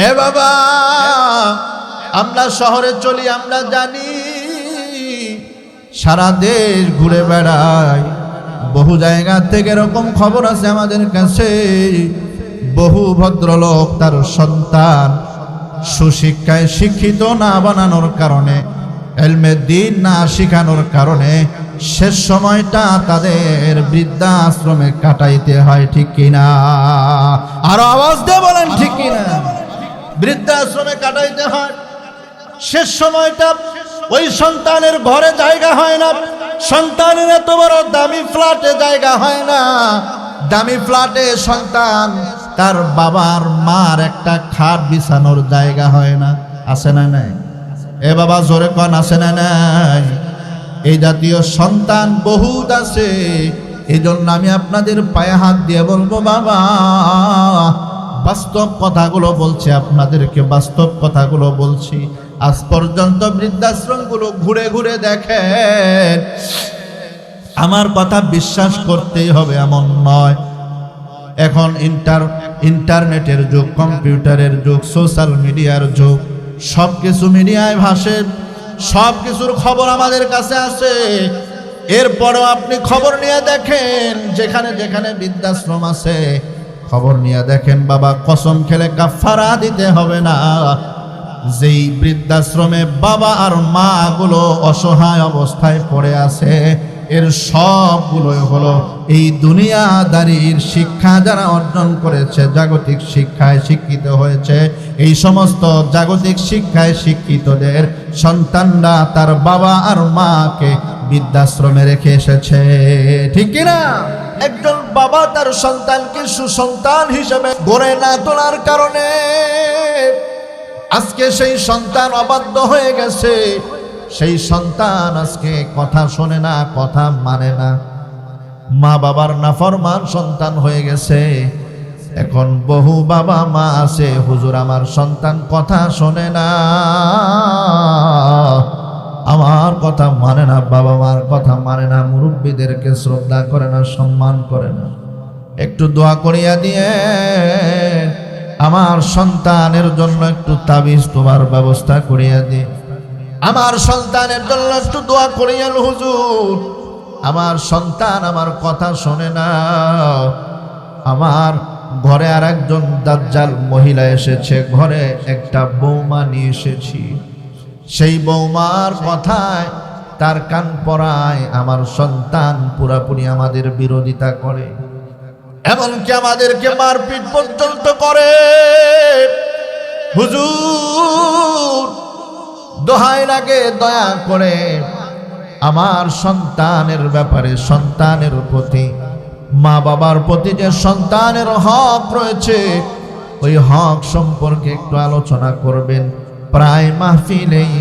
এ বাবা, আমরা শহরে চলি, আমরা জানি, সারা দেশ ঘুরে বেড়াই, বহু জায়গা থেকে এরকম খবর আছে আমাদের কাছে, বহু ভদ্রলোক তার সন্তান সুশিক্ষায় শিক্ষিত না বানানোর কারণে, ইলমে দ্বীন না শিখানোর কারণে শেষ সময়টা তাদের বৃদ্ধাশ্রমে কাটাইতে হয়, ঠিক কিনা? আরো আওয়াজ দিয়ে বলেন ঠিক কিনা? বৃদ্ধাশ্রমে কাটাইতে হয়। শেষ সময়টা ওই সন্তানের ঘরে জায়গা হয় না, সন্তানের এত বড় দামি ফ্ল্যাটে জায়গা হয় না, দামি ফ্ল্যাটে সন্তান তার বাবার মার একটা খাট বিছানোর জায়গা হয় না। আছে না নাই? এ বাবা জোরে কোন আছে না নাই? এই জাতীয় সন্তান বহুত আছে। এই জন্য আমি আপনাদের পায়ে হাত দিয়ে বলবো, বাবা বাস্তব কথাগুলো বলছি, আপনাদেরকে বাস্তব কথাগুলো বলছি। আজ পর্যন্ত বৃদ্ধাশ্রমগুলো ঘুরে ঘুরে দেখেন, আমার কথা বিশ্বাস করতেই হবে এমন নয়। এখন ইন্টারনেটের যুগ, কম্পিউটারের যুগ, সোশ্যাল মিডিয়ার যুগ, সব কিছু মিডিয়ায় ভাসে, সব কিছুর খবর আমাদের কাছে আছে। এরপরেও আপনি খবর নিয়ে দেখেন, যেখানে যেখানে বৃদ্ধাশ্রম আছে খবর নিয়ে দেখেন, বাবা কসম খেলে কাফারা দিতে হবে না। যেই বৃদ্ধাশ্রমে বাবা আর মা গুলো অসহায় অবস্থায় পড়ে আছে, এর সবগুলোই হলো এই দুনিয়াদারির শিক্ষা যারা অর্জন করেছে, জাগতিক শিক্ষায় শিক্ষিত হয়েছে, এই সমস্ত জাগতিক শিক্ষায় শিক্ষিতদের সন্তানরা তার বাবা আর মাকে বৃদ্ধাশ্রমে রেখে এসেছে, ঠিক কিনা? একজন বাবা তার সন্তানকে সুসন্তান হিসেবে গড়ে না তোলার কারণে আজকে সেই সন্তান অবাধ্য হয়ে গেছে, সেই সন্তান আজকে কথা শোনে না, কথা মানে না, মা বাবার নাফরমান সন্তান হয়ে গেছে। এখন বহু বাবা মা আছে, হুজুর আমার সন্তান কথা শোনে না, আমার কথা মানে না, বাবা মার কথা মানে না, মুরব্বীদেরকে শ্রদ্ধা করে না, সম্মান করে না। একটু দোয়া করিয়া দিয়ে আমার সন্তানের জন্য একটু তাবিজ তোমার ব্যবস্থা করিয়া দিয়ে, আমার সন্তানের জন্য একটু দোয়া করিয়াল হুজুর, আমার সন্তান আমার কথা শোনে না, আমার ঘরে আর একজন দাজ্জাল মহিলা এসেছে, ঘরে একটা বৌমা নিয়ে এসেছি, সেই বৌমার কথায় তার কান পড়ায় আমার সন্তান পুরাপুরি আমাদের বিরোধিতা করে, এমনকি আমাদেরকে মারপিট পর্যন্ত করে। হুজুর দোহাই লাগে, দয়া করে আমার সন্তানের ব্যাপারে, সন্তানের প্রতি, মা বাবার প্রতি যে সন্তানের হক রয়েছে, ওই হক সম্পর্কে একটু আলোচনা করবেন। প্রায় মাহফিলেই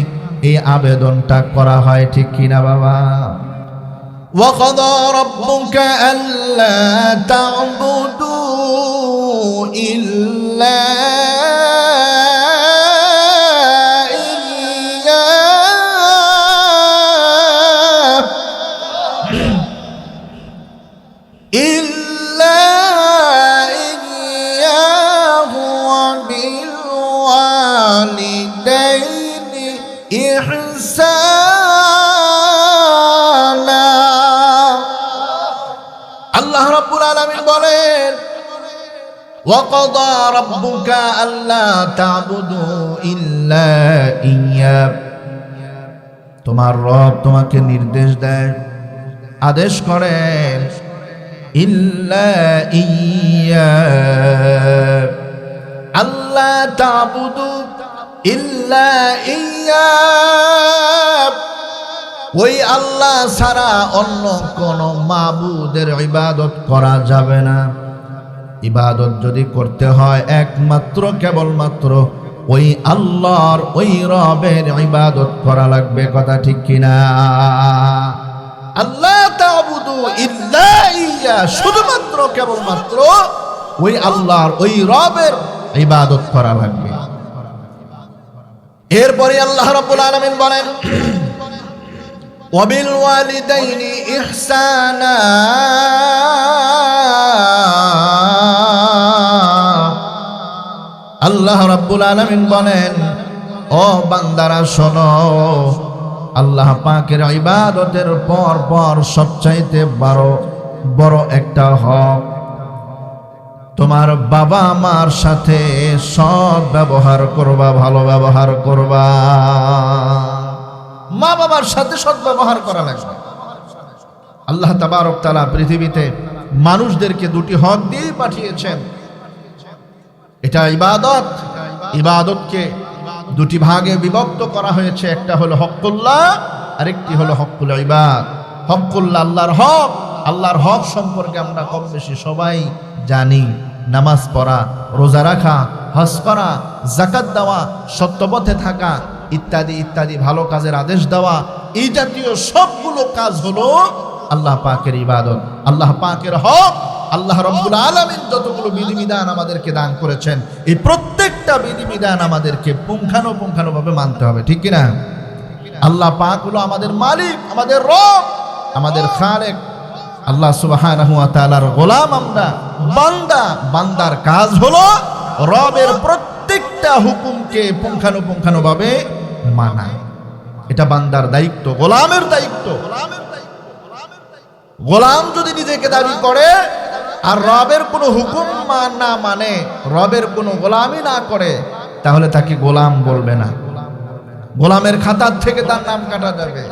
এই আবেদনটা করা হয়, ঠিক কিনা বাবা? وَقَضَى رَبُّكَ أَلَّا تَعْبُدُوا إِلَّا إِيَّاهُ وَبِالْوَالِدَيْنِ إِحْسَانًا। আল্লাহ রাব্বুল আলামিন বলেন, وَقَضَى رَبُّكَ أَلَّا تَعْبُدُوا إِلَّا إِيَّاهُ। তোমার রব তোমাকে নির্দেশ দেয়, আদেশ করেন, ইল্লা ইয়্যাহ, আল্লাহ তা'বুদু ইল্লা ইয়্যাহ, ওই আল্লাহ ছাড়া অন্য কোন মাবুদের ইবাদত করা যাবে না। ইবাদত যদি করতে হয় একমাত্র কেবলমাত্র ওই আল্লাহর, ওই রবের ইবাদত করা লাগবে, কথা ঠিক কিনা? আল্লাহ তা'বুদু ইল্লা ইয়্যাহ, শুধুমাত্র কেবলমাত্র ওই আল্লাহর, ওই রবের ইবাদত করা লাগবে। এরপরে আল্লাহ রাব্বুল আলামিন বলেন, ওয়াবিল ওয়ালিদাইনি ইহসানা, আল্লাহ রাব্বুল আলামিন বলেন, ও বান্দারা শোনো, আল্লাহ পাকের ইবাদতের পর পর সবচাইতে বড় একটা হক তোমার বাবা মার সাথে সৎ ব্যবহার করবা, ভালো ব্যবহার করবা। মা বাবার সাথে সৎ ব্যবহার করা লাগবে। আল্লাহ তাবারক তাআলা পৃথিবীতে মানুষদেরকে দুটি হক দিয়ে পাঠিয়েছেন। এটা ইবাদত, ইবাদতকে দুটি ভাগে বিভক্ত করা হয়েছে। একটা হলো হকুল্লাহ, আরেকটি হলো হকুল ইবাদ। হকুল্লাহ আল্লাহর হক, আল্লাহর হক সম্পর্কে আমরা কম বেশি সবাই জানি। নামাজ পড়া, রোজা রাখা, হজ করা, যাকাত দেওয়া, সত্যপথে থাকা ইত্যাদি ইত্যাদি, ভালো কাজের আদেশ দেওয়া, এই জাতীয় সবগুলো কাজ হলো আল্লাহ পাকের ইবাদত, আল্লাহ পাকের হক। আল্লাহ রাব্বুল আলামিন যতগুলো বিধিবিধান আমাদেরকে দান করেছেন, এই প্রত্যেকটা বিধিবিধান আমাদেরকে পুঙ্খানুপুঙ্খানুভাবে মানতে হবে, ঠিক কিনা? আল্লাহ পাক হলো আমাদের মালিক, আমাদের রব, আমাদের খালেক। আল্লাহ সুবহানাহু ওয়া তাআলার গোলাম আমরা, বান্দা। বান্দার কাজ হলো রবের প্রত্যেকটা হুকুমকে পুঙ্খানুপুঙ্খানুভাবে মানা। এটা বান্দার দায়িত্ব, গোলামের দায়িত্ব। গোলাম যদি নিজেকে দাবি করে আর রবের কোনো হুকুম না মানে, রবের কোনো গোলামি না করে, তাহলে তাকে গোলাম বলবে না, গোলামের খাতার থেকে তার নাম কাটা যাবে।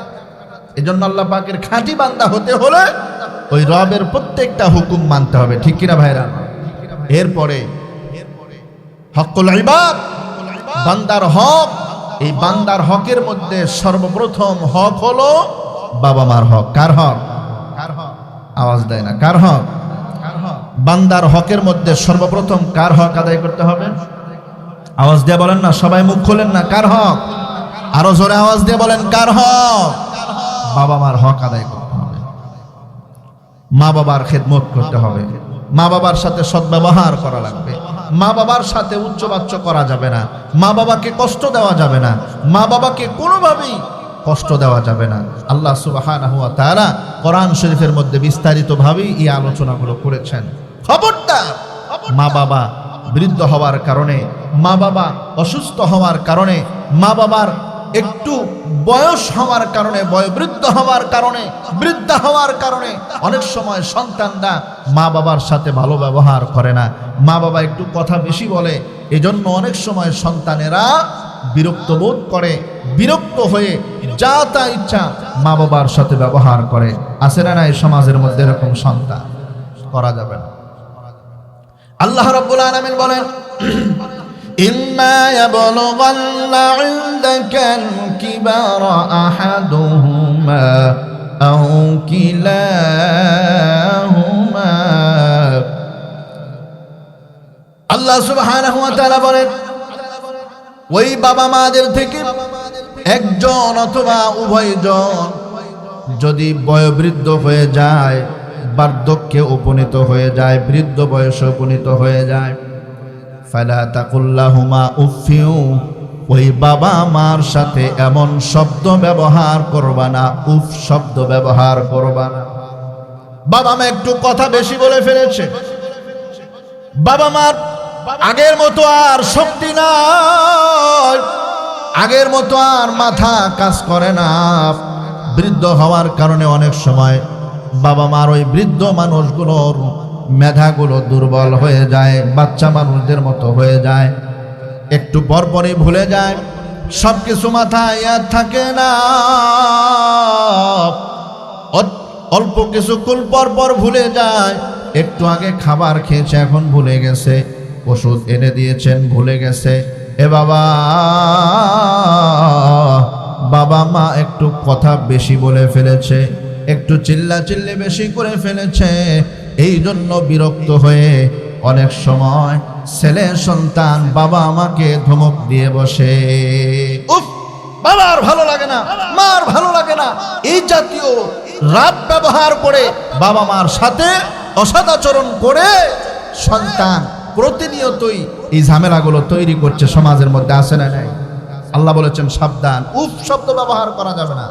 এজন্য আল্লাহ পাকের খাঁটি বান্দা হতে হলে ওই রবের প্রত্যেকটা হুকুম মানতে হবে, ঠিক কিনা ভাইরা? এরপরে হকুল ইবাদ, বান্দার হক। এই বান্দার হকের মধ্যে সর্বপ্রথম হক হলো বাবা মার হক। কার হক? আওয়াজ দেয় না। কার হক? বান্দার হকের মধ্যে সর্বপ্রথম কার হক আদায় করতে হবে? আওয়াজ দিয়ে বলেন না, সবাই মুখ খোলেন না। কার হক? আরো জোরে আওয়াজ দিয়ে বলেন, কার হক? বাবা মার হক আদায় করতে হবে। মা বাবার খেদমত করতে হবে, মা বাবার সাথে সদ্ব্যবহার করা লাগবে, মা বাবার সাথে উচ্চবাচ্য করা যাবে না, মা বাবাকে কষ্ট দেওয়া যাবে না, মা বাবাকে কোনোভাবেই কষ্ট দেওয়া যাবে না। আল্লাহ সুবহানাহু ওয়া তাআলা কোরআন শরীফের মধ্যে বিস্তারিতভাবেই এই আলোচনাগুলো করেছেন। খবরদার, মা বাবা বৃদ্ধ হওয়ার কারণে, মা বাবা অসুস্থ হওয়ার কারণে, মা বাবার একটু বয়স হওয়ার কারণে, বয়োবৃদ্ধ হওয়ার কারণে, বৃদ্ধা হওয়ার কারণে অনেক সময় সন্তানরা মা বাবার সাথে ভালো ব্যবহার করে না। মা বাবা একটু কথা বেশি বলে, এজন্য অনেক সময় সন্তানেরা বিরক্ত বোধ করে, বিরক্ত হয়ে যা তা ইচ্ছা মা বাবার সাথে ব্যবহার করে। আছে না এই সমাজের মধ্যে এরকম সন্তান? করা যাবে না। আল্লাহ রাব্বুল আলামিন বলেন, ইম্মা ইয়াবলুগান্না ইনদাকাল কিবারা আহাদুহুমা আও কিলাহুমা। আল্লাহ সুবহানাহু ওয়া তাআলা বলেন, ওই বাবা মাদের থেকে একজন অথবা উভয়জন যদি বয়োবৃদ্ধ হয়ে যায়, বার্ধক্যে উপনীত হয়ে যায়, বৃদ্ধ বয়সে উপনীত হয়ে যায়, ফালা তাকুল্লাহুমা উফিউ, ওই বাবা মার সাথে এমন শব্দ ব্যবহার করবা না, উফ শব্দ ব্যবহার করবা না। বাবা মা একটু কথা বেশি বলে ফেলেছে, বাবা মার আগের মতো আর শক্তি নাই, আগের মতো আর মাথা কাজ করে না। বৃদ্ধ হওয়ার কারণে অনেক সময় বাবা মার ওই বৃদ্ধ মানুষগুলোর মেধাগুলো দুর্বল হয়ে যায়, বাচ্চা মানুষদের মতো হয়ে যায়, একটু পরপরই ভুলে যায়, সবকিছু মাথায় আর থাকে না, অল্প কিছুক্ষণ পর ভুলে যায়। একটু আগে খাবার খেয়েছে, এখন ভুলে গেছে, ওষুধ এনে দিয়েছেন, ভুলে গেছে। এ বাবা, বাবা মা একটু কথা বেশি বলে ফেলেছে, একটু চিল্লাচিল্লি বেশি করে ফেলেছে, এই জন্য বিরক্ত হয়ে অনেক সময় ছেলে সন্তান বাবা মাকে ধমক দিয়ে বসে। উফ, বাবার ভালো লাগে না, মার ভালো লাগে না, এই জাতীয় রাত ব্যবহার করে বাবা মার সাথে অসদাচরণ করে সন্তান প্রতিনিয়তই এই ঝামেলাগুলো তৈরি করছে সমাজের মধ্যে। আছে না নাই? আল্লাহ বলেছেন সাবধান, উফ শব্দ ব্যবহার করা যাবে না,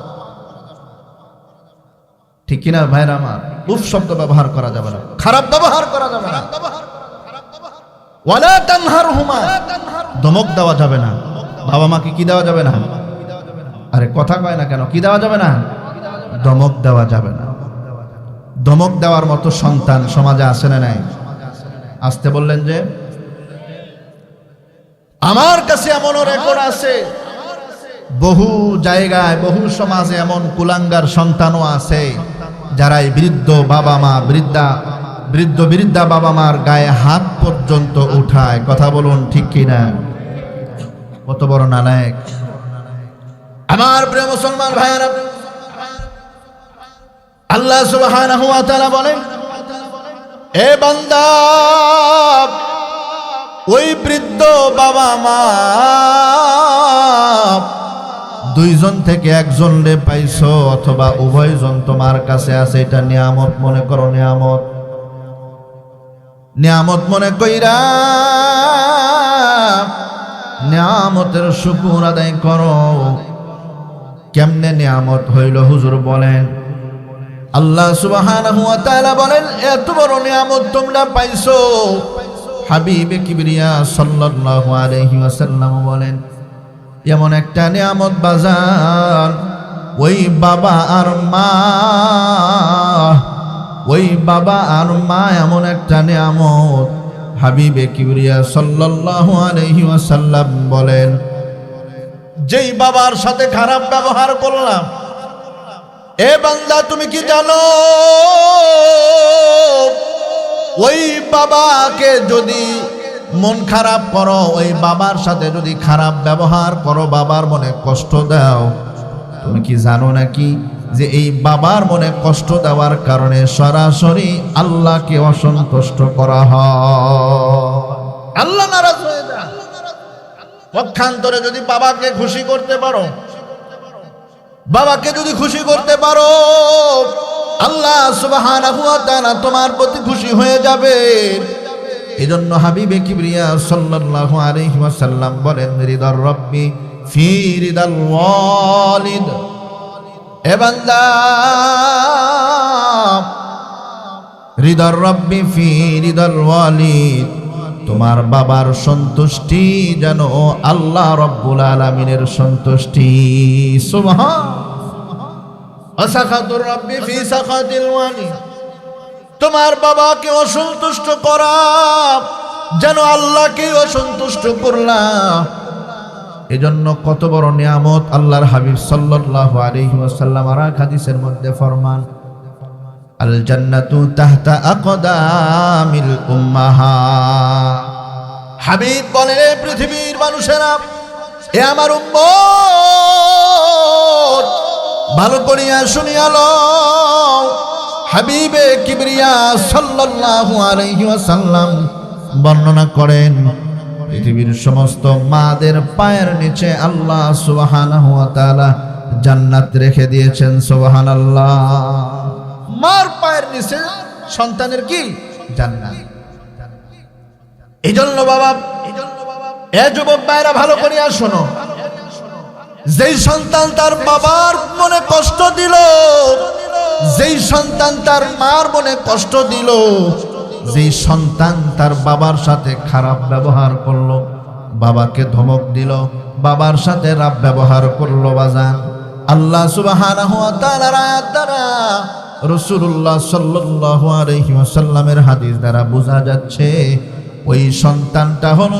ঠিক কিনা ভাইরা আমার? উফ শব্দ ব্যবহার করা যাবে না, খারাপ ব্যবহার করা যাবে না। ওয়ালা তানহারহুমা, ধমক দেওয়া যাবে না। বাবা মাকে কি দেওয়া যাবে না? আরে কথা কয় না কেন? কি দেওয়া যাবে না? ধমক দেওয়া যাবে না। ধমক দেওয়ার মতো সন্তান সমাজে আছে না নাই? আসতে বললেন যে আমার কাছে এমনও রেকর্ড আছে, বহু জায়গায় বহু সমাজে এমন কুলাঙ্গার সন্তানও আছে যারা এই বৃদ্ধ বাবা মা বৃদ্ধা বাবা মার গায়ে হাত পর্যন্ত উঠায়। কথা বলুন ঠিক কিনা? কত বড় নালায়েক! আমার প্রিয় মুসলমান ভাইয়েরা, আল্লাহ সুবহানাহু ওয়া তাআলা বলেন, এ বান্দা, ওই বৃদ্ধ বাবা মা দুইজন থেকে একজন রে পাইছো অথবা উভয়জন তোমার কাছে আছে, এটা নিয়ামত মনে করো। নিয়ামত মনে কইরা নিয়ামতের শুকর আদায় করো। কেমনে নিয়ামত হইল হুজুর বলেন? আল্লাহ সুবহানাহু ওয়া তাআলা বলেন, এত বড় নিয়ামত তোমরা পাইছো। হাবিবে কিবরিয়া সাল্লাল্লাহু আলাইহি ওয়াসাল্লাম বলেন, এমন একটা নিয়ামত বাজার, ওই বাবা আর মা এমন একটা নিয়ামত। হাবিবে কিবরিয়া সাল্লাল্লাহু আলাইহি ওয়াসাল্লাম বলেন, যেই বাবার সাথে খারাপ ব্যবহার করলাম, এ বান্দা তুমি কি জানো, ওই বাবাকে যদি মন খারাপ করো, ওই বাবার সাথে যদি খারাপ ব্যবহার করো, বাবার মনে কষ্ট দাও, তুমি কি জানো নাকি যে এই বাবার মনে কষ্ট দেওয়ার কারণে সরাসরি আল্লাহকে অসন্তুষ্ট করা হয়, আল্লাহ নারাজ হয়ে যায়। পক্ষান্তরে যদি বাবাকে খুশি করতে পারো, আল্লাহ সুবহানাহু ওয়া তাআলা তোমার প্রতি খুশি হয়ে যাবে। এজন্য হাবিবে কিবরিয়া সাল্লাল্লাহু আলাইহি ওয়াসাল্লাম বলেন, রিদার রব্বি ফি রিদাল ওয়ালিদ। এ বান্দা, রিদার রব্বি ফি রিদাল ওয়ালিদ, তোমার বাবার সন্তুষ্টি যেন আল্লাহ রব্বুল আলামিনের সন্তুষ্টি। সুবহান। আসাখাতুর রব্বি ফি সাখাতিল ওয়ালিদ, তোমার বাবাকে অসন্তুষ্ট করা যেন আল্লাহকে অসন্তুষ্ট করলা। এজন্য কত বড় নিয়ামত আল্লাহর হাবিব সাল্লাল্লাহু আলাইহি ওয়াসাল্লাম আর এক হাদিসের মধ্যে ফরমান, আল জান্নাতু তাহতা আকদামিল উম্মাহাত। হাবিব বলে, পৃথিবীর মানুষেরা, এ আমার উম্মত, ভালো করিয়া শুনিয়া লও। হাবিবে কিবরিয়া সাল্লাল্লাহু আলাইহি ওয়াসাল্লাম বর্ণনা করেন, পৃথিবীর সমস্ত মাদের পায়ের নিচে আল্লাহ সুবহানাহু ওয়া তাআলা জান্নাত রেখে দিয়েছেন। সুবহানাল্লাহ। মার পায়ের নিচে সন্তানের কি? জান্নাত। এইজন্য বাবা, এ যুবক ভাইরা ভালো করিয়া শোনো, যেই সন্তান তার বাবার মনে কষ্ট দিল, যেই সন্তান তার মার মনে কষ্ট দিল, যেই সন্তান তার বাবার সাথে খারাপ ব্যবহার করলো, বাবাকে ধমক দিল, বাবার সাথে রাব ব্যবহার করলো, বাজান, আল্লাহ সুবহানাহু ওয়া তাআলার আয়াত দ্বারা, রাসূলুল্লাহ সাল্লাল্লাহু আলাইহি ওয়াসাল্লামের হাদিস দ্বারা বোঝা যাচ্ছে, ওই সন্তানটা হলো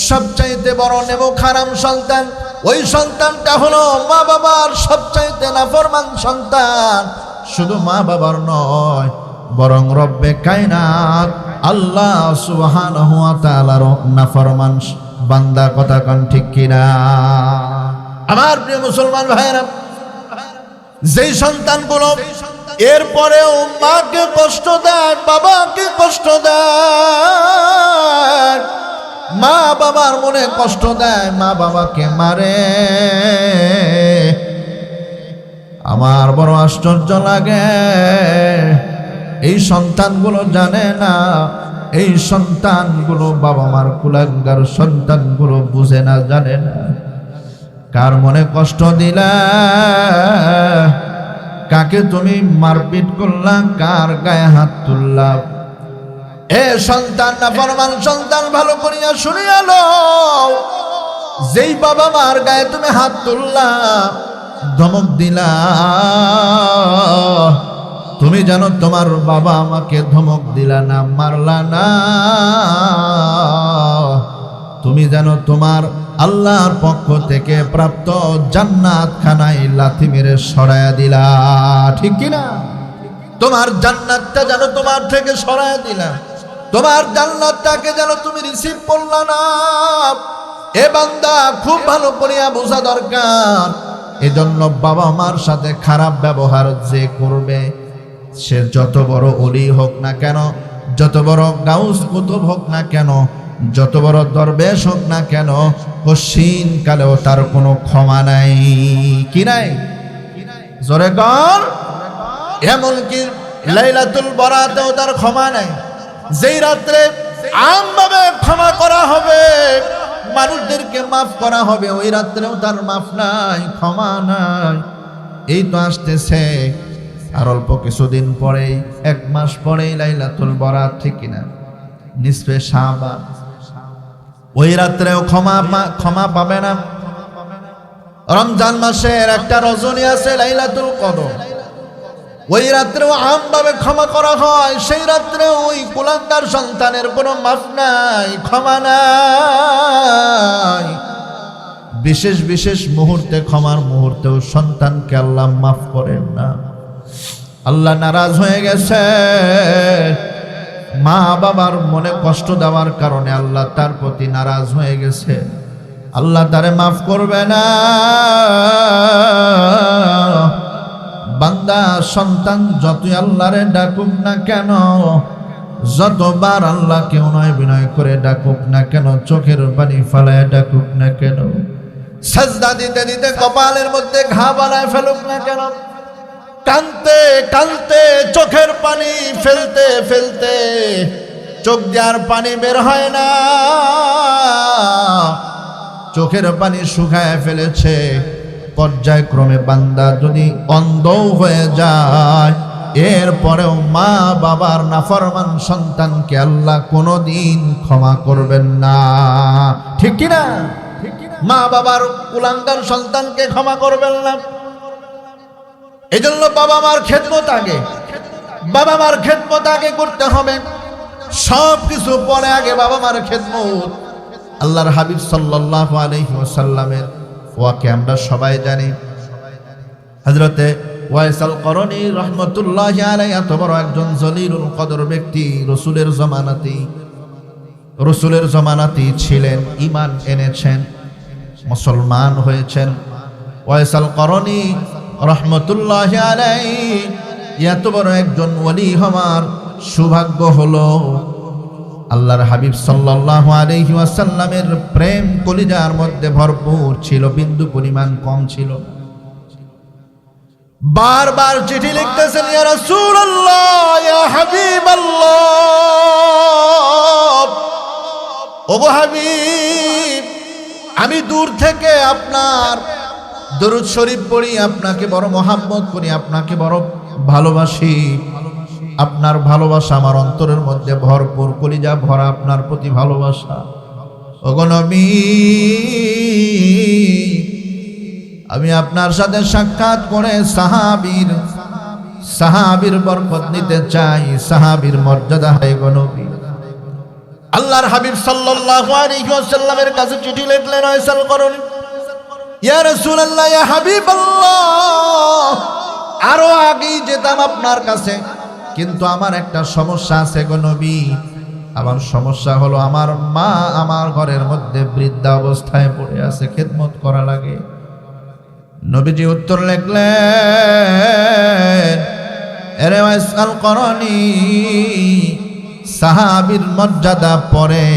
সবচাইতে বড় নেমো খারাম সন্তান। ওই সন্তানটা হলো মা বাবার সবচাইতে নাফরমান সন্তান। শুধু মা বাবার নয়, বরং রব্বে কায়নাত আল্লাহ সুবহানাহু ওয়া তাআলার নাফরমান বান্দা। কথা কোন ঠিক কিনা? আমার প্রিয় মুসলমান ভাইরা, যেই সন্তানগুলো এরপরেও মাকে কষ্ট দেয়, বাবাকে কষ্ট দেয়, মা বাবার মনে কষ্ট দেয়, মা বাবাকে মারে, আমার বড় আশ্চর্য লাগে। এই সন্তানগুলো জানে না, এই সন্তানগুলো বাবা মার কুলাঙ্গার সন্তানগুলো বুঝে না, জানে না কার মনে কষ্ট দিলা, কাকে তুমি মারপিট করলা, কার গায়ে হাত তুললা, এ সন্তান, নাফরমান সন্তান, ভালো করিয়া শুনিয়া লও, যেই বাবা মার গায়ে তুমি হাত তুললা, ধমক দিলা, তুমি জানো তোমার বাবা আমাকে ধমক দিলা না, মারলা না, তুমি জানো তোমার আল্লাহর পক্ষ থেকে প্রাপ্ত জান্নাত খানায় লাথি মেরে সরায়া দিলা, ঠিক কিনা? তোমার জান্নাতটা যেন তোমার থেকে সরায়া দিলা, তোমার জান্নাতটাকে যেন তুমি রিসিভ করলা না। এ বান্দা, খুব ভালো করিয়া বোঝা দরকার। এজন্য বাবা মার সাথে খারাপ ব্যবহার যে করবে, সে যত বড় ওলি হোক না কেন, যত বড় গাউস কুতুব হোক না কেন, যত বড় দরবেশ হোক না কেন, কশিন কালেও তার কোনো ক্ষমা নাই। কি নাই? জোরে কর। এমনকি লাইলাতুল বরাতেও তার ক্ষমা নাই। যেই রাত্রে আমভাবে ক্ষমা করা হবে, মানুষদেরকে মাফ করা হবে, ওই রাত্রেও তার মাফ নাই, ক্ষমা নাই। এই তো আসতেছে আর অল্প কিছুদিন পরেই, 1 মাস পরেই লাইলাতুল বরাত, ঠিক কিনা? নিসফে শাবান। ওই রাত্রেও ক্ষমা পাবে না। রমজান মাসের একটা রজনী আছে লাইলাতুল কদর, ওই রাত্রেও আমভাবে ক্ষমা করা হয়। সেই রাত্রেও ওই কুলাঙ্গার সন্তানের কোনো মাফ নাই, ক্ষমা নাই। বিশেষ বিশেষ মুহূর্তে, ক্ষমার মুহূর্তেও সন্তানকে আল্লাহ মাফ করেন না। আল্লাহ নারাজ হয়ে গেছে। মা বাবার মনে কষ্ট দেওয়ার কারণে আল্লাহ তার প্রতি নারাজ হয়ে গেছে। আল্লাহ তারে মাফ করবে না। বান্দা, সন্তান যতই আল্লাহরে ডাকুক না কেন, যতবার আল্লাহকে অনুনয় বিনয় করে ডাকুক না কেন, চোখের পানি ফালায় ডাকুক না কেন, সাজদা দিতে দিতে কপালের মধ্যে ঘা বানায় ফেলুক না কেন, কানতে কানতে চোখের পানি ফেলতে ফেলতে চোখ যার পানি বের হয় না, চোখের পানি শুকায় ফেলেছে, পর্যায়ক্রমে বান্দা যদি অন্ধ হয়ে যায়, এরপরেও মা বাবার নাফরমান সন্তানকে আল্লাহ কোনোদিন ক্ষমা করবেন না, ঠিক কিনা? মা বাবার কুলাঙ্গার সন্তানকে ক্ষমা করবেন না। এজন্য বাবা মার খেদমত আগে, বাবা মার খেদমত আগে করতে হবে। সব কিছু পরে, আগে বাবা মার খেদমত। আল্লাহর হাবিব সাল্লাল্লাহু আলাইহি ওয়াসাল্লামের ওয়াকে আমরা সবাই জানি। হযরতে ওয়াইস আল করনী রাহমাতুল্লাহি আলাইহি এত বড় একজন জলিলুল কদর ব্যক্তি, রসুলের জমানাতি ছিলেন, ঈমান এনেছেন, মুসলমান হয়েছেন। ওয়াইস আল করনী রাহমাতুল্লাহি আলাইহি এত বড় একজন ওলি হওয়ার সৌভাগ্য হলো। আল্লাহর হাবিব সাল্লাল্লাহু আলাইহি ওয়াসাল্লামের প্রেম কলিজার মধ্যে ভরপুর ছিল, বিন্দু পরিমাণ কম ছিল। বারবার চিঠি লিখতেছেন, ইয়া রাসূলুল্লাহ, ইয়া হাবিবাল্লাহ, ওগো হাবিব, আমি দূর থেকে আপনার দরুদ শরীফ পড়ি, আপনাকে বড় মহাব্বত করি, আপনাকে বড় ভালোবাসি। আপনার ভালোবাসা আমার অন্তরের মধ্যে ভরপুর, কলিজা ভরা আপনার প্রতি ভালোবাসা। ওগো নবী, আমি আপনার সাথে সাক্ষাৎ করে সাহাবীর বরকত নিতে চাই, সাহাবীর মর্যাদা হয় গো নবী। আল্লাহর হাবিব সাল্লাল্লাহু আলাইহি ওয়াসাল্লামের কাছে চিঠি লিখলেন, ওয়াইসাল করনী, ইয়া রাসূলুল্লাহ, ইয়া হাবিবাল্লাহ, আরো আগেই যেতাম আপনার কাছে, কিন্তু আমার একটা সমস্যা আছে গো নবী। আমার সমস্যা হলো, আমার মা আমার ঘরের মধ্যে বৃদ্ধা অবস্থায় পড়ে আছে, খেদমত করা লাগে। নবীজি উত্তর লিখলেন, এরে ওয়াইস আল করনী, সাহাবীর মর্যাদা পরে,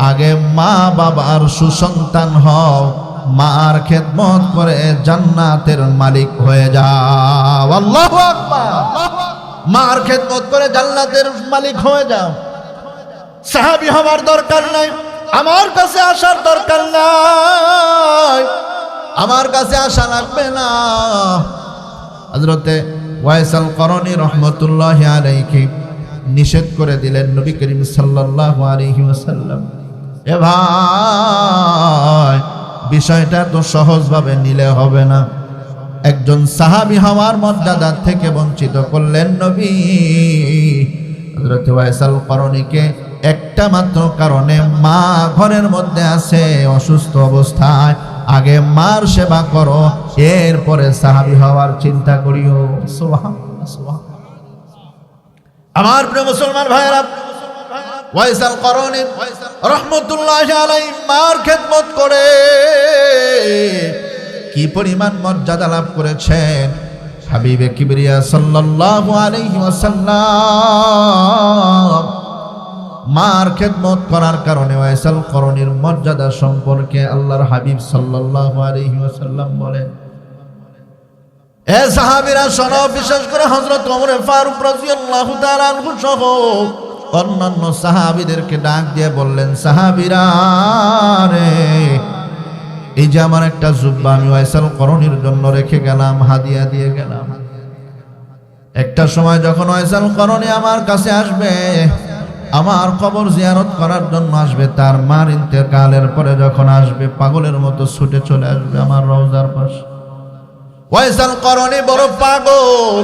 আগে মা বাবার সুসন্তান হও, মার খেদমত করে জান্নাতের মালিক হয়ে যাও। আল্লাহু আকবার। মার খেদমত করে জান্নাতের মালিক হয়ে যাও। সাহাবী হওয়ার দরকার নাই, আমার কাছে আসার দরকার নাই, আমার কাছে আসা লাগবে না। হযরতে ওয়াইস আল করনী রাহমাতুল্লাহি আলাইহি নিষেধ করে দিলেন নবী করিম সাল্লাল্লাহু আলাইহি ওয়াসাল্লাম। এ ভাই, বিষয়টা তো সহজভাবে নিলে হবে না। একজন সাহাবী হওয়ার মর্যাদা থেকে বঞ্চিত করলেন নবী। হযরত ওয়াইসাল করণীকে একটা মাত্র কারণে, মা ঘরের মধ্যে আছে অসুস্থ অবস্থায়, আগে মার সেবা করো, এরপরে সাহাবী হওয়ার চিন্তা করিও। সুবহানাল্লাহ, সুবহানাল্লাহ। আমার প্রিয় মুসলমান ভাইরা, ওয়াইসাল করণী রাহমাতুল্লাহি আলাইহি মার খেদমত করে কি পরিমাণ মর্যাদা লাভ করেছেন। হাবিবে কিবরিয়া সাল্লাল্লাহু আলাইহি ওয়াসাল্লাম মার খেদমত করার কারণে ওয়াইসাল করণীর মর্যাদা সম্পর্কে আল্লাহর হাবিব সাল্লাল্লাহু আলাইহি ওয়াসাল্লাম বলেন, এ সাহাবীরা শোনো, বিশেষ করে হযরত ওমর ফারুক রাদিয়াল্লাহু তাআলা আনহু সহ অন্যান্য সাহাবীদেরকে ডাক দিয়ে বললেন, সাহাবীরা রে, এই যে আমার একটা জুব্বা আমি ওয়াইসাল করণীর জন্য রেখে গেলাম, হাদিয়া দিয়ে গেলাম। একটা সময় যখন ওয়াইসাল করণী আমার কাছে আসবে, আমার কবর জিয়ারত করার জন্য আসবে, তার মার ইন্তেকালের পরে যখন আসবে, পাগলের মতো ছুটে চলে আসবে আমার রওজার পাশে। ওয়াইসাল করণী বড় পাগল,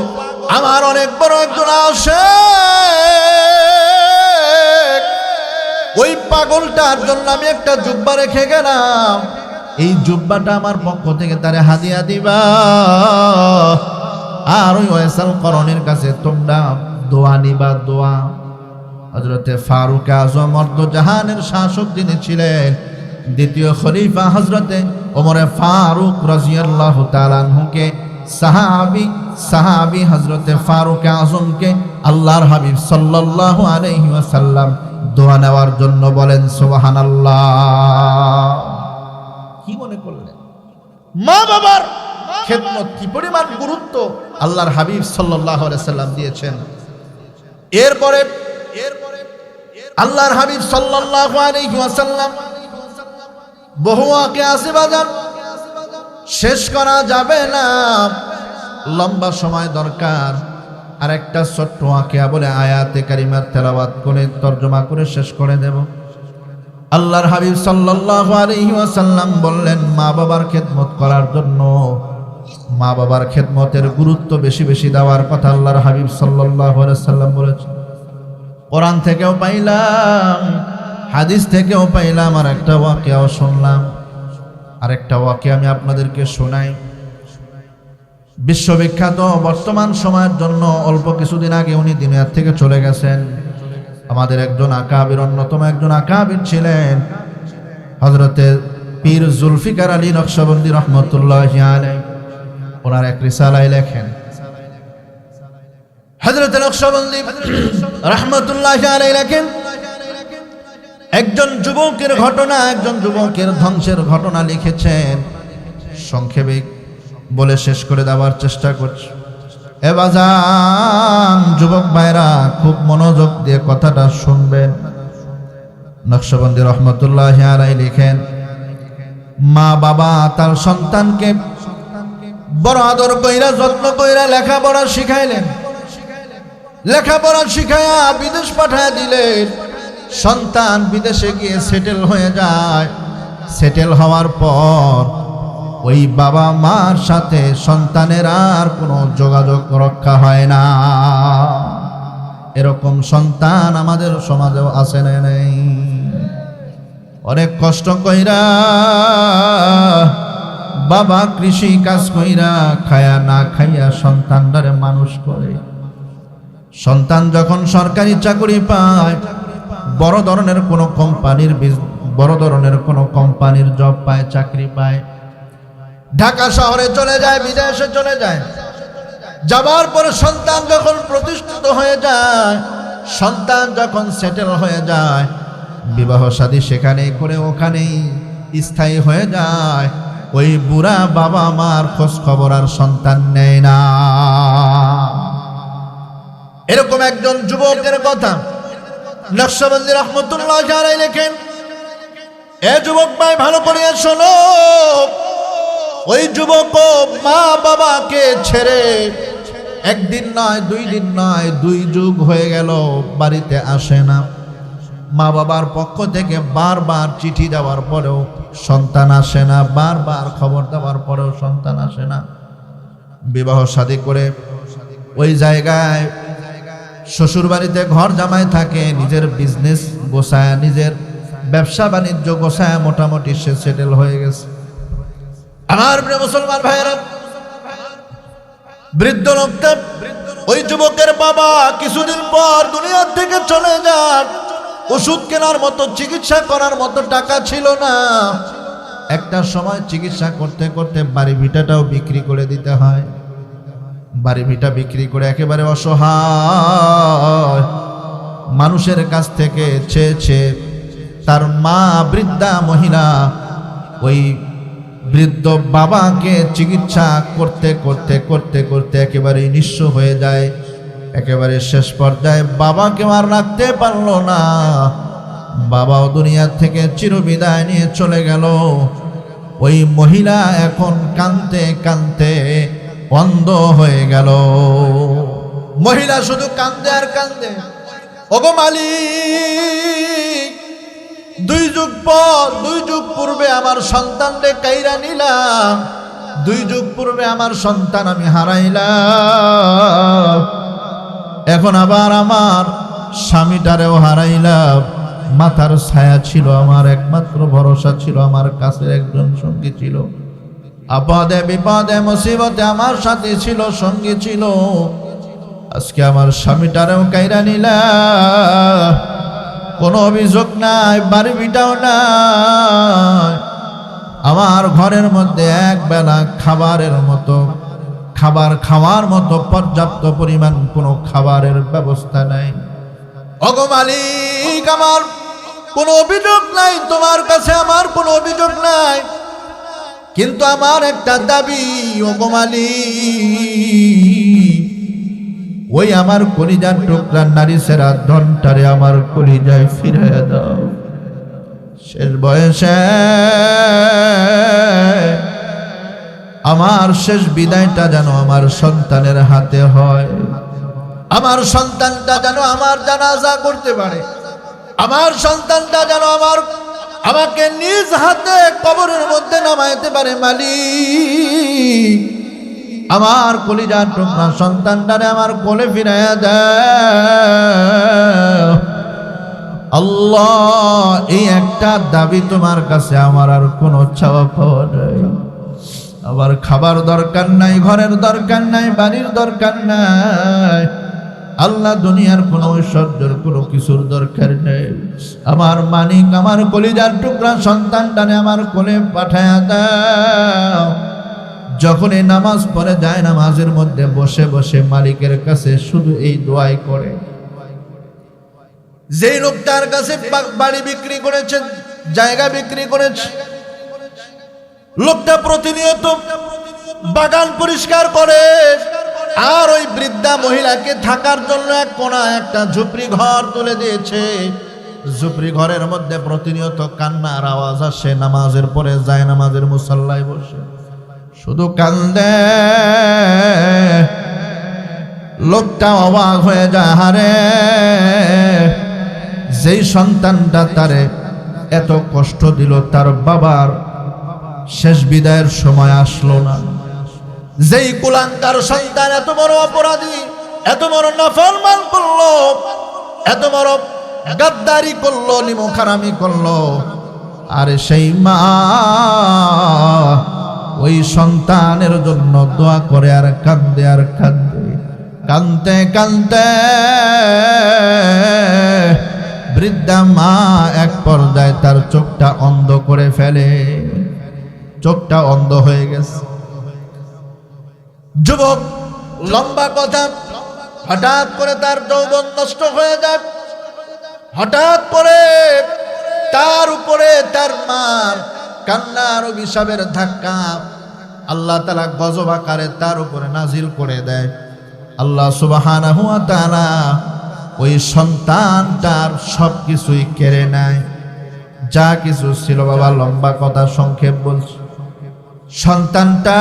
আমার অনেক বড় একজন আশেক, ওই পাগলটার জন্য আমি একটা জুব্বা রেখে গেলাম, এই জুব্বাটা আমার পক্ষ থেকে তারে হাদিয়া দিবা। আর ওই ওয়াইসাল করণীর কাছে তোমরা দোয়া নিবা, দোয়া। হযরতে ফারুক আযম জাহানের শাসক যিনি ছিলেন, দ্বিতীয় খলিফা হযরতে ওমর ফারুক রাদিয়াল্লাহু তাআলা আনহুকে সাহাবী হযরতে ফারুক আযমকে আল্লাহর হাবিব সাল্লাল্লাহু আলাইহি ওয়াসাল্লাম দোয়া নেওয়ার জন্য বলেন সুবহানাল্লাহ। কি মনে করলেন? মা বাবার খেদমত কি পরিমাণ গুরুত্ব আল্লাহর হাবিব সাল্লাল্লাহু আলাইহি ওয়াসাল্লাম দিয়েছেন। এরপরে আল্লাহর হাবিব সাল্লাল্লাহু আলাইহি ওয়াসাল্লাম বহু ওয়াকিয়া আছে বাজার, শেষ করা যাবে না, লম্বা সময় দরকার। আর একটা ছোট্ট ওয়াকিয়া বলে আয়াতে কারিমার তেলাওয়াত করে তরজমা করে শেষ করে দেব। আল্লাহর হাবিব সাল্লাল্লাহু আলাইহি ওয়াসাল্লাম বললেন, মা বাবার খেদমত করার জন্য, মা বাবার খেদমতের গুরুত্ব বেশি বেশি দেওয়ার কথা আল্লাহর হাবিব সাল্লাল্লাহু আলাইহি ওয়াসাল্লাম বলেছেন। কোরআন থেকেও পাইলাম, হাদিস থেকেও পাইলাম, আর একটা ওয়াকিয়াও শুনলাম। আর একটা ওয়াকিয়া আমি আপনাদেরকে শোনাই। বিশ্ববিখ্যাত বর্তমান সময়ের জন্য অল্প কিছুদিন আগে উনি দুনিয়া থেকে চলে গেছেন। আমাদের একজন আকাবির, অন্যতম একজন আকাবির ছিলেন হযরতে পীর জুলফিকার আলী নকশবন্দি রহমতুল্লাহি আলাইহি। ওনার এক রিসালায় লেখেন, হযরত নকশবন্দি রহমতুল্লাহি আলাইহি লেখেন, একজন যুবকের ঘটনা, একজন যুবকের ধ্বংসের ঘটনা লিখেছেন। সংক্ষেপে বলে শেষ করে দেওয়ার চেষ্টা করছি। এ বাজান, যুবক ভাইরা খুব মনোযোগ দিয়ে কথাটা শুনবেন। নকশবন্দি রহমতুল্লাহি আলাইহি লিখেন, মা বাবা তার সন্তানকে বড় আদর কইরা যত্ন কইরা লেখাপড়া শিখাইলেন। লেখাপড়া শিখাইয়া বিদেশ পাঠায় দিলেন। সন্তান বিদেশে গিয়ে সেটেল হয়ে যায়। সেটেল হওয়ার পর ওই বাবা মার সাথে সন্তানের আর কোনো যোগাযোগ রক্ষা হয় না। এরকম সন্তান আমাদের সমাজেও আছে না নেই? অনেক কষ্ট কইরা বাবা কৃষি কাজ কইরা খায়া না খাইয়া সন্তানটারে মানুষ করে। সন্তান যখন সরকারি চাকরি পায়, বড় ধরনের কোনো কোম্পানির জব পায়, চাকরি পায়, ঢাকা শহরে চলে যায়, বিদেশে চলে যায়। যাবার পরে সন্তান যখন প্রতিষ্ঠিত হয়ে যায়, সন্তান যখন সেটেল হয়ে যায়, বিবাহ শাদী সেখানেই করে ওখানেই স্থায়ী হয়ে যায়, ওই বুড়া বাবা মার খোঁজ খবর আর সন্তান নেয় না। এরকম একজন যুবকের কথা নকশবন্দি রহমতুল্লাহি আলাইহি লেখেন। এ যুবক ভাই, ভালো করে শোনো। ওই যুবক মা বাবাকে ছেড়ে একদিন নয়, 2 দিন নয়, 2 যুগ হয়ে গেল বাড়িতে আসে না। মা বাবার পক্ষ থেকে বারবার চিঠি দেওয়ার পরেও সন্তান আসে না, বারবার খবর দেওয়ার পরেও সন্তান আসে না। বিবাহ শাদী করে ওই জায়গায় শ্বশুর বাড়িতে ঘর জামাই থাকে, নিজের বিজনেস গোছায়, নিজের ব্যবসা বাণিজ্য গোছায় মোটামুটি সে সেটেল হয়ে গেছে। আমার প্রিয় মুসলমান ভাইয়েরা, বৃদ্ধ লোকটা, ওই যুবকের বাবা কিছুদিন পর দুনিয়া থেকে চলে যান। ওষুধ কেনার মতো, চিকিৎসা করার মতো টাকা ছিল না। একটা সময় চিকিৎসা করতে করতে বাড়ি ভিটাটাও বিক্রি করে দিতে হয়। বাড়ি ভিটা বিক্রি করে একেবারে অসহায় মানুষের কাছ থেকে চেয়েছে তার মা, বৃদ্ধা মহিলা, ওই বৃদ্ধ বাবাকে চিকিৎসা করতে করতে করতে করতে একেবারে নিঃস্ব হয়ে যায়। একেবারে শেষ পর্যায়ে বাবাকে আর রাখতে পারলো না, বাবাও দুনিয়া থেকে চিরবিদায় নিয়ে চলে গেল। ওই মহিলা এখন কাঁদতে কাঁদতে অন্ধ হয়ে গেল। মহিলা শুধু কান্দে আর কান্দে, ওগো মালিক, 2 যুগ পর, 2 যুগ পূর্বে আমার সন্তানকে কাইরা নিলাম, 2 যুগ পূর্বে আমার সন্তান আমি হারাইলাম, এখন আবার আমার স্বামীটারেও হারাইলাম। মাথার ছায়া ছিল, আমার একমাত্র ভরসা ছিল, আমার কাছে একজন সঙ্গী ছিল, আপদে বিপদে মুসিবতে আমার সাথে ছিল, সঙ্গী ছিল। আজকে আমার স্বামীটারেও কাইরা নিলাম, কোনো অভিযোগ নাই, বাড়ি ভিটাও নাই, আমার ঘরের মধ্যে এক বেলা খাবারের মতো, খাবার খাওয়ার মতো পর্যাপ্ত পরিমাণ কোনো খাবারের ব্যবস্থা নাই। ওগো মালিক, আমার কোনো অভিযোগ নাই, তোমার কাছে আমার কোনো অভিযোগ নাই, কিন্তু আমার একটা দাবি, ওগো মালিক, ওই আমার কলিজার টুকরা নারী সেরা ধনটারে আমার কলিজায় ফিরাইয়া দাও। শেষ বয়সে আমার শেষ বিদায়টা যেন আমার সন্তানের হাতে হয়, আমার সন্তানটা যেন আমার জানাজা করতে পারে, আমার সন্তানটা যেন আমাকে নিজ হাতে কবরের মধ্যে নামাইতে পারে। মালিক, আমার কলিজার টুকরা সন্তানটারে আমার কোলে ফিরাইয়া দাও। আল্লাহ, এই একটা দাবি তোমার কাছে, আমার আর কোনো চাওয়া পাওয়া নাই। আমার খাবার দরকার নাই, ঘরের দরকার নাই, বাড়ির দরকার নাই, আল্লাহ দুনিয়ার কোনো ঐশ্বর্যের কোনো কিছুর দরকার নেই। আমার মালিক, আমার কলিজার টুকরা সন্তানটারে আমার কোলে পাঠায়া দাও। যখন এই নামাজ পড়ে যায়, নামাজের মধ্যে বসে বসে মালিকের কাছে শুধু এই দোয়াই করে। যেই লোকটার কাছে বাড়ি বিক্রি করেছে, জায়গা বিক্রি করেছে, লোকটা প্রতিনিয়ত বাগান পরিষ্কার করে, আর ওই বৃদ্ধা মহিলাকে থাকার জন্য এক কোণা একটা ঝুপড়ি ঘর তুলে দিয়েছে। ঝুপড়ি ঘরের মধ্যে প্রতিনিয়ত কান্নার আওয়াজ আসে। নামাজের পরে যায় নামাজের মুসাল্লায় বসে শুধু কান্দে। লোকটা অবাক হয়ে যায়, হারে, যেই সন্তানটা তারে এত কষ্ট দিল, তার বাবার শেষ বিদায়ের সময় আসলো না। যেই কুলাঙ্গার সন্তান এত বড় অপরাধী, এত বড় নাফরমান করলো, এত বড় গাদ্দারি করলো, নিমুখারামি করলো, আর সেই মা ওই সন্তানের জন্য দোয়া করে আর কান্দে আর কান্দে। কান্দতে কান্দতে বৃদ্ধা মা এক পর্যায়ে তার চোখটা অন্ধ করে ফেলে। চোখটা অন্ধ হয়ে গেছে। যুবক, লম্বা কথা, হঠাৎ করে তার যৌবন নষ্ট হয়ে যায়। হঠাৎ করে তার উপরে তার মার কান্নার অভিশাপের ধাক্কা আল্লাহ তাআলা গজব আকারে তার উপরে নাজিল করে দেয়। আল্লাহ সুবহানাহু ওয়া তাআলা ওই সন্তানটার সবকিছুই কেড়ে নেয়, যা কিছু ছিল। বাবা, লম্বা কথা সংক্ষেপ বলছি। সন্তানটা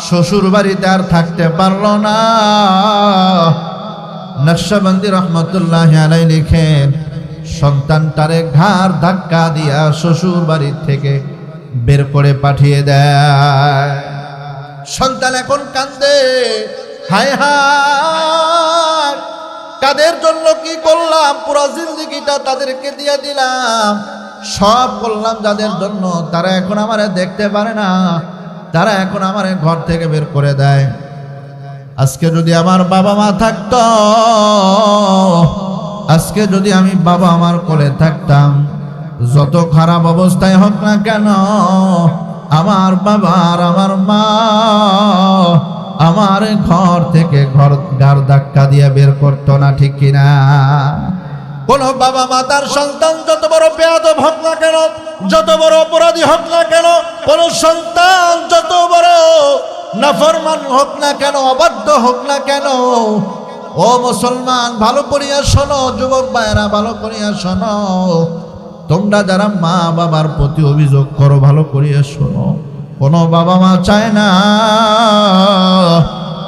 শ্বশুর বাড়িতে আর থাকতে পারল না। নকশবন্দি রহমতুল্লাহ আলাইহি লিখেন, সন্তানটারে ঘাড় ধাক্কা দিয়া শ্বশুর বাড়ি থেকে বের করে পাঠিয়ে দেয়। সন্তান এখন কান্দে, হায় হায় কাদের জন্য কি করলাম, পুরো জিন্দেগিটা তাদেরকে দিয়ে দিলাম, সব করলাম যাদের জন্য, তারা এখন আমারে দেখতে পারে না, তারা এখন আমারে ঘর থেকে বের করে দেয়। আজকে যদি আমার বাবা মা থাকতো, আজকে যদি আমি বাবা আমার কোলে থাকতাম, যত খারাপ অবস্থায় হোক না কেন, আমার বাবা আর আমার মা আমার ঘর থেকে ঘাড় ধাক্কা দিয়ে বের করতো না, ঠিক কিনা? কোন বাবা মা তার সন্তান যত বড় বেয়াদব হোক না কেন, যত বড় অপরাধী হোক না কেন, কোন সন্তান যত বড় নাফরমান হোক না কেন, অবাধ্য হোক না কেন, ও মুসলমান ভালো করিয়া শোনো, যুবক ভাইরা ভালো করিয়া শোনো, তোমরা যারা মা বাবার প্রতি অভিযোগ করো ভালো করিয়া শোনো, কোন বাবা মা চায় না,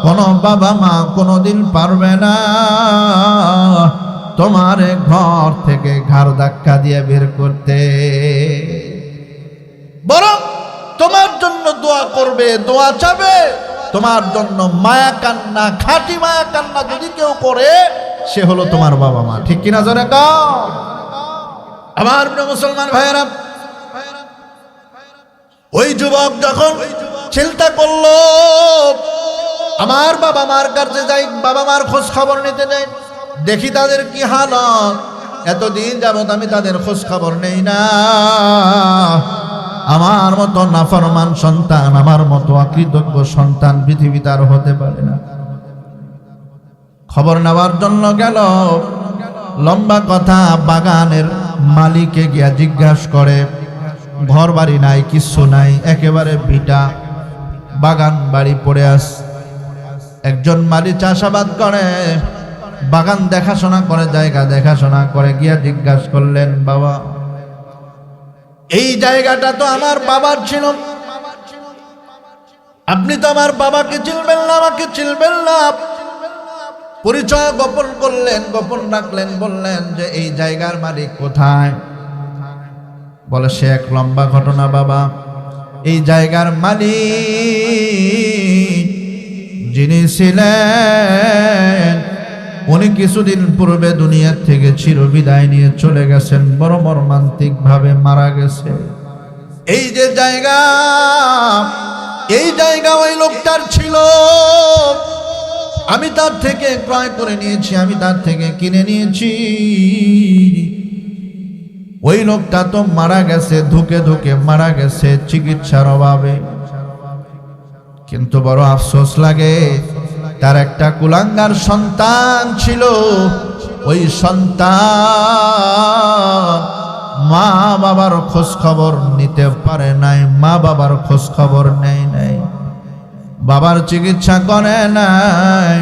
কোন বাবা মা কোনোদিন পারবে না তোমার ঘর থেকে ঘাড় ধাক্কা দিয়ে বের করতে, বরং তোমার জন্য দোয়া করবে, দোয়া চাবে, তোমার জন্য মায়া কান্না, খাঁটি মায়া কান্না যদি কেউ করে সে হলো তোমার বাবা মা, ঠিক কিনা জোরে কও? আমার প্রিয় মুসলমান ভাইয়েরা, ওই যুবক যখন চিন্তা করলো আমার বাবা মার কাছে যাই, বাবা মার খোঁজ খবর নিতে যাই, দেখি তাদের কি হালত, এতদিন যাবত আমি তাদের খোঁজ খবর নেই না, আমার মতো নাফরমান সন্তান, আমার মতো অকৃতজ্ঞ সন্তান পৃথিবীতে আর হতে পারে না। খবর নেওয়ার জন্য গেল, লম্বা কথা, বাগানের মালিকে গিয়া জিজ্ঞাসা করে, ঘর বাড়ি নাই, কিচ্ছু নাই, একেবারে ভিটা বাগান বাড়ি পড়ে আস। একজন মালিক চাষাবাদ করে, বাগান দেখাশোনা করে, জায়গা দেখাশোনা করে, গিয়া জিজ্ঞাসা করলেন, বাবা এই জায়গাটা তো আমার বাবার ছিল, আপনি তো আমার বাবাকে চিনবেন না, আমাকে চিনবেন না। পরিচয় গোপন করলেন, গোপন রাখলেন, বললেন যে এই জায়গার মালিক কোথায়? বলে সে এক লম্বা ঘটনা বাবা, এই জায়গার মালিক যিনি ছিলেন উনি কিছুদিন পূর্বে দুনিয়া থেকে চিরবিদায় নিয়ে চলে গেছেন, বড় মর্মান্তিক ভাবে মারা গেছে। এই যে জায়গা, এই জায়গা ওই লোকটার ছিল, আমি তার থেকে ক্রয় করে নিয়েছি, আমি তার থেকে কিনে নিয়েছি। ওই লোকটা তো মারা গেছে, ধুকে ধুকে মারা গেছে চিকিৎসার অভাবে, কিন্তু বড় আফসোস লাগে তার একটা কুলাঙ্গার সন্তান ছিল, ওই সন্তান মা বাবার খোঁজ খবর নিতে পারে নাই, মা বাবার খোঁজ খবর নেয় নাই, বাবার চিকিৎসা করে নাই,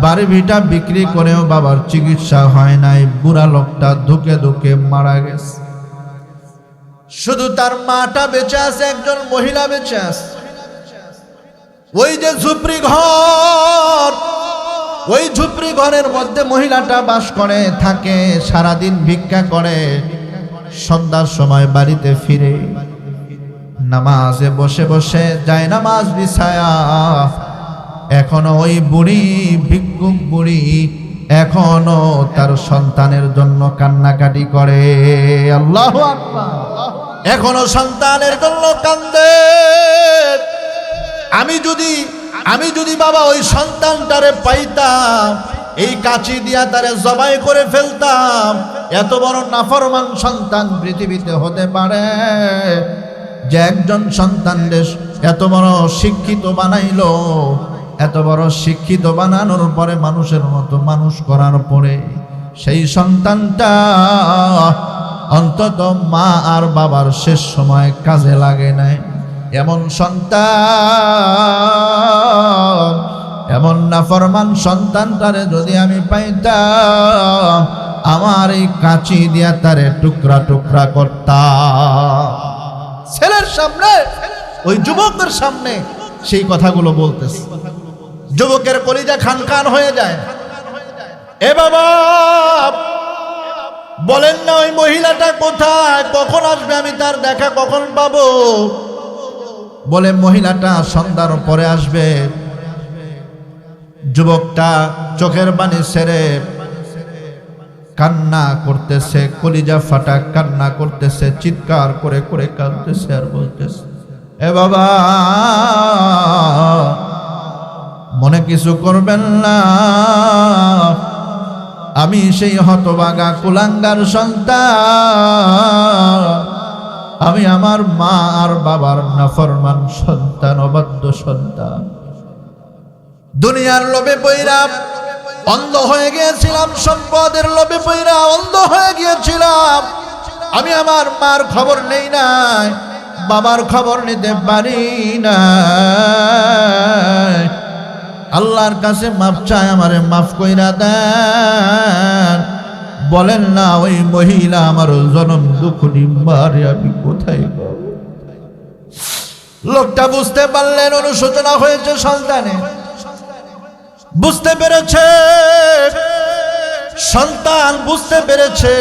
বাড়ি ভিটা বিক্রি করেও বাবার চিকিৎসা হয় নাই, বুড়া লোকটা ধুকে ধুকে মারা গেছে। শুধু তার মাটা বেঁচে আছে, একজন মহিলা বেঁচে আছে। ওই যে ঝুপড়ি ঘর, ওই ঝুপড়ি ঘরের মধ্যে মহিলাটা বাস করে থাকে, সারাদিন ভিক্ষা করে, সন্ধ্যার সময় বাড়িতে ফিরে নামাজে বসে বসে যায় নামাজ বিছায়া। এখনো ওই বুড়ি, ভিক্ষুক বুড়ি এখনো তার সন্তানের জন্য কান্নাকাটি করে, আল্লাহু আকবার, এখনো সন্তানের জন্য কান্দে। আমি যদি বাবা ওই সন্তানটারে পাইতাম, এই কাঁচি দিয়া তারে জবাই করে ফেলতাম। এত বড় নাফরমান সন্তান পৃথিবীতে হতে পারে যে একজন সন্তানকে এত বড় শিক্ষিত বানাইলো, এত বড় শিক্ষিত বানানোর পরে মানুষের মতো মানুষ করার পরে সেই সন্তানটা অন্তত মা আর বাবার শেষ সময় কাজে লাগে নাই। এমন সন্তান, এমন নাফরমান সন্তানটারে যদি আমি পাইতাম, আমার এই কাঁচি দিয়া তারে টুকরা টুকরা করতাম। ছেলের সামনে, ওই যুবকের সামনে সেই কথাগুলো বলতেছে। যুবকের কলিজা খান খান হয়ে যায়। এ বাবা, বলেন না ওই মহিলাটা কোথায়, কখন আসবে, আমি তার দেখা কখন পাবো? বলে মহিলাটা সন্ধ্যার পরে আসবে। যুবকটা চোখের পানি ছেড়ে কান্না করতেছে, কলিজা ফাটা কান্না করতেছে, চিৎকার করে করে কাঁদতেছে আর বলতেছে, এ বাবা, মনে কিছু করবেন না, আমি সেই হতভাগা কুলাঙ্গার সন্তান, আমি আমার মা আর বাবার নাফরমান সন্তান, অবাধ্য সন্তান। দুনিয়ার লোভে পইরা অন্ধ হয়ে গিয়েছিলাম, সম্পদের লোভে পইরা অন্ধ হয়ে গিয়েছিলাম। আমি আমার মার খবর নেই নাই, বাবার খবর নিতে পারি না। আল্লাহর কাছে মাফ চাই, আমারে মাফ কইরা দেন। বলেন না ওই মহিলা আমার জনম দুঃখী মারে আমি কোথায় পাব? লোকটা বুঝতে পারলেন অনুশোচনা হয়েছে সন্তানে, বুঝতে পেরেছে সন্তান, বুঝতে পেরেছে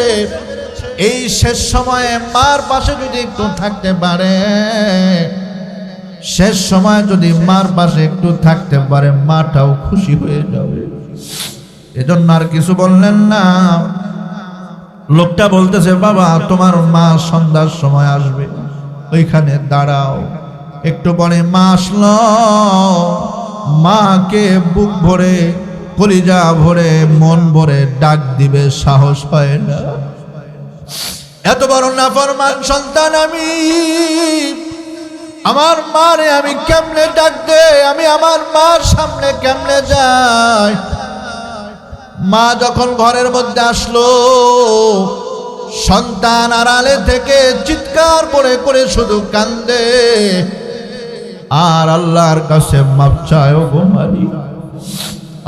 এই শেষ সময়ে মার পাশে যদি একটু থাকতে পারে, শেষ সময় যদি মার পাশে একটু থাকতে পারে, মাটাও খুশি হয়ে যাবে। এজন্য আর কিছু বললেন না। লোকটা বলতেছে, বাবা তোমার মা সন্ধ্যার সময় আসবে, ওইখানে দাঁড়াও। একটু পরে মা আসলো। মাকে বুক ভরে, কলিজা ভরে, মন ভরে ডাক দিবে সাহস হয় না। এত বড় নাফরমান সন্তান আমি, আমার মারে আমি কেমনে ডাক দে, আমি আমার মার সামনে কেমনে যাই? মা যখন ঘরের মধ্যে আসলো, সন্তান আড়ালে থেকে চিৎকার করে করে শুধু কান্দে আর আল্লাহর কাছে মাপ চায়। ও গো মালিক,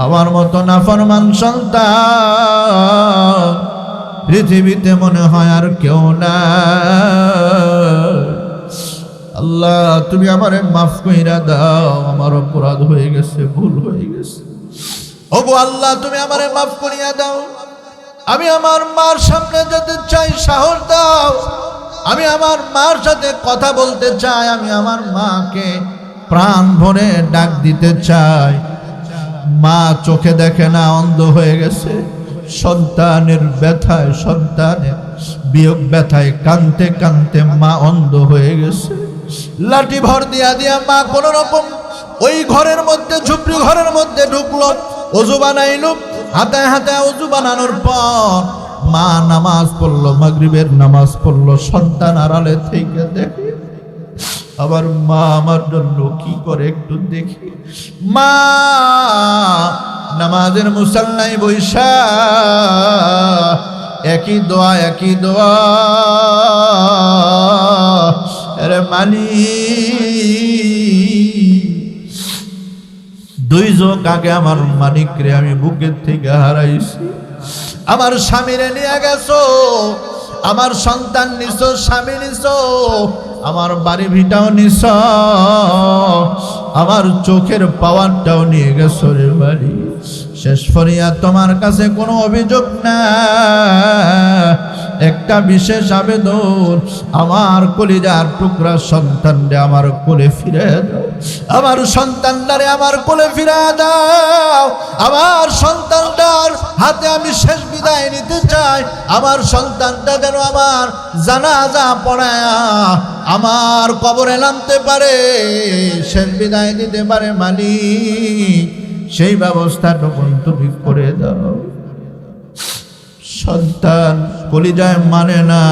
আমার মতো নাফরমান সন্তান পৃথিবীতে মনে হয় আর কেউ না। আল্লাহ তুমি আমারে মাফ কইরা দাও, আমার অপরাধ হয়ে গেছে, ভুল হয়ে গেছে। ওগো আল্লাহ তুমি আমারে মাফ করিয়া দাও, আমি আমার মার সামনে যেতে চাই, সাহস দাও। আমি আমার মার সাথে কথা বলতে চাই, আমি আমার মাকে প্রাণ ভরে ডাক দিতে চাই। মা চোখে দেখে না, অন্ধ হয়ে গেছে। সন্তানের ব্যথায়, সন্তানের বিয়োগ ব্যথায় কাঁদতে কাঁদতে মা অন্ধ হয়ে গেছে। লাঠি ভর দিয়া দিয়া মা কোন রকম ওই ঘরের মধ্যে, ঝুপড়ি ঘরের মধ্যে ঢুকলো, ওযু বানাইল। হাতে হাতে ওযু বানানোর পর মা নামাজ পড়লো, মাগরিবের নামাজ পড়লো। সন্তান আড়ালে থেকে দেখে, আবার মা আমার জন্য কি করে একটু দেখি। মা নামাজের মুসাল্লায় বৈশা একই দোয়া, একই দোয়া, আরে মালিক, দুই যোগ আগে আমার মানিক রে আমি বুকের থেকে হারাইছি। আমার স্বামীরে নিয়ে গেছো, আমার সন্তান নিছো, স্বামী নিছো, আমার বাড়ি ভিটাও নিছো, আমার চোখের পাওয়ারটাও নিয়ে গেছো রে বাড়ি। শেষ ফরিয়া তোমার কাছে কোনো অভিযোগ না, একটা বিশেষ আবেদন, আমার কলিজার টুকরা সন্তানরে আমার কোলে ফিরে দাও, আমার সন্তানটারে আমার কোলে ফিরে দাও। আমার সন্তানটার হাতে আমি শেষ বিদায় নিতে চাই। আমার সন্তানটা যেন আমার জানাজা পড়ায়া আমার কবরে নামতে পারে, শেষ বিদায় দিতে পারে। মালিক সেই ব্যবস্থাটুকু তুমি করে দাও। সন্তান কলিজায় মানে না,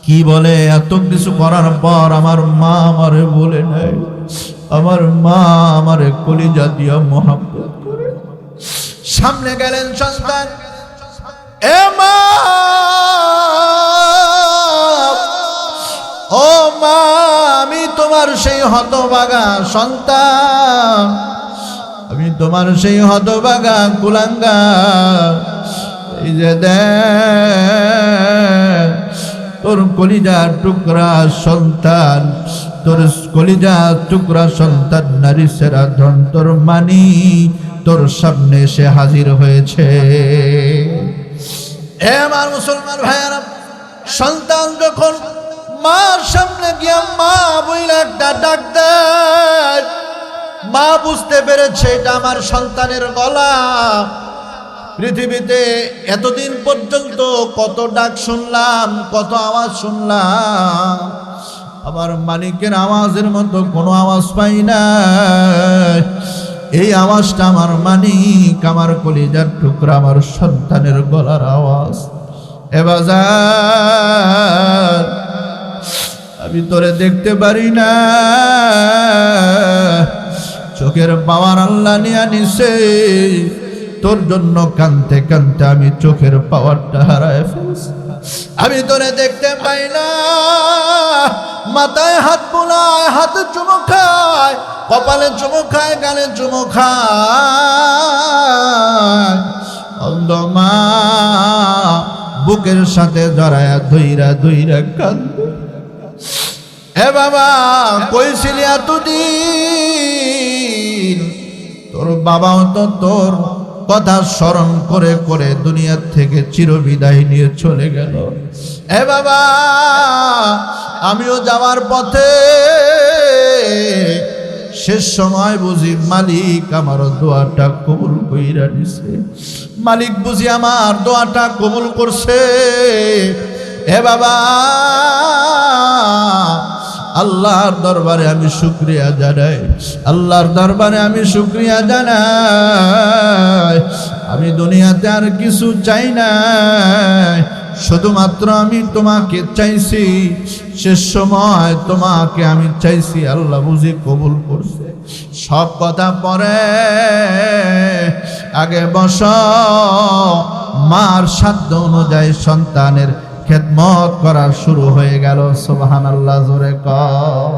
কি বলে, এত কিছু করার পর আমার মা আমারে বলে নাই, আমার মা আমারে কলিজা দিয়া মোহাম্মত করে। সামনে গেলেন সন্তান, এ মা, ও মা, আমি তোমার সেই হতভাগা সন্তান, আমি তোমার সেই হতভাগা কুলাঙ্গা। এই যে দেখ তোর কলিজার টুকরা সন্তান তোর কলিজা টুকরা সন্তান নারী সেরা ধন তোর মানি তোর সামনে এসে হাজির হয়েছে। হে আমার মুসলমান ভাইয়েরা, সন্তান যখন মার সামনে গিয়া মা বইলা একটা ডাক দেয়, মা বুঝতে পেরেছে এটা আমার সন্তানের গলা। পৃথিবীতে এতদিন পর্যন্ত কত ডাক শুনলাম, কত আওয়াজ শুনলাম, আমার মালিকের আওয়াজের মতো কোনো আওয়াজ পাই না। এই আওয়াজটা আমার মালিক, আমার কলিজার টুকরা, আমার সন্তানের গলার আওয়াজ। এ বাজার, আমি তোরে দেখতে পারি না, চোখের পাওয়ার আল্লাহ নিয়ে নিছে। তোর জন্য কানতে কানতে আমি চোখের পাওয়ারটা হারায় ফেলছি। আমি তোরে দেখতে পাই না, মাথায় হাত বুলায়, হাতে চুমো খায়, কপালে চুমো খায়, গালে চুমো খায়। অন্ধ মা বুকের সাথে জড়ায়া ধইরা ধইরা কান্দে। হে বাবা, কইছিলি এতদিন, তোর বাবাও তো তোর কথা স্মরণ করে করে দুনিয়া থেকে চিরবিদায় নিয়ে চলে গেল। হে বাবা, আমিও যাওয়ার পথে শেষ সময় বুঝি মালিক আমার দোয়াটা কবুল কইরা নিছে, মালিক বুঝি আমার দোয়াটা কবুল করছে। হে বাবা, আল্লাহর দরবারে আমি শুকরিয়া জানাই, আল্লাহর দরবারে আমি শুকরিয়া জানাই। আমি দুনিয়াতে আর কিছু চাই না, শুধুমাত্র আমি তোমাকে চাইছি। শেষ সময় তোমাকে আমি চাইছি, আল্লাহ বুঝি কবুল করছে। সব কথা পরে, আগে বস, মার সাধ্য অনুযায়ী সন্তানের খেদমত করা শুরু হয়ে গেল। সুবহানাল্লাহ, জোরে কর।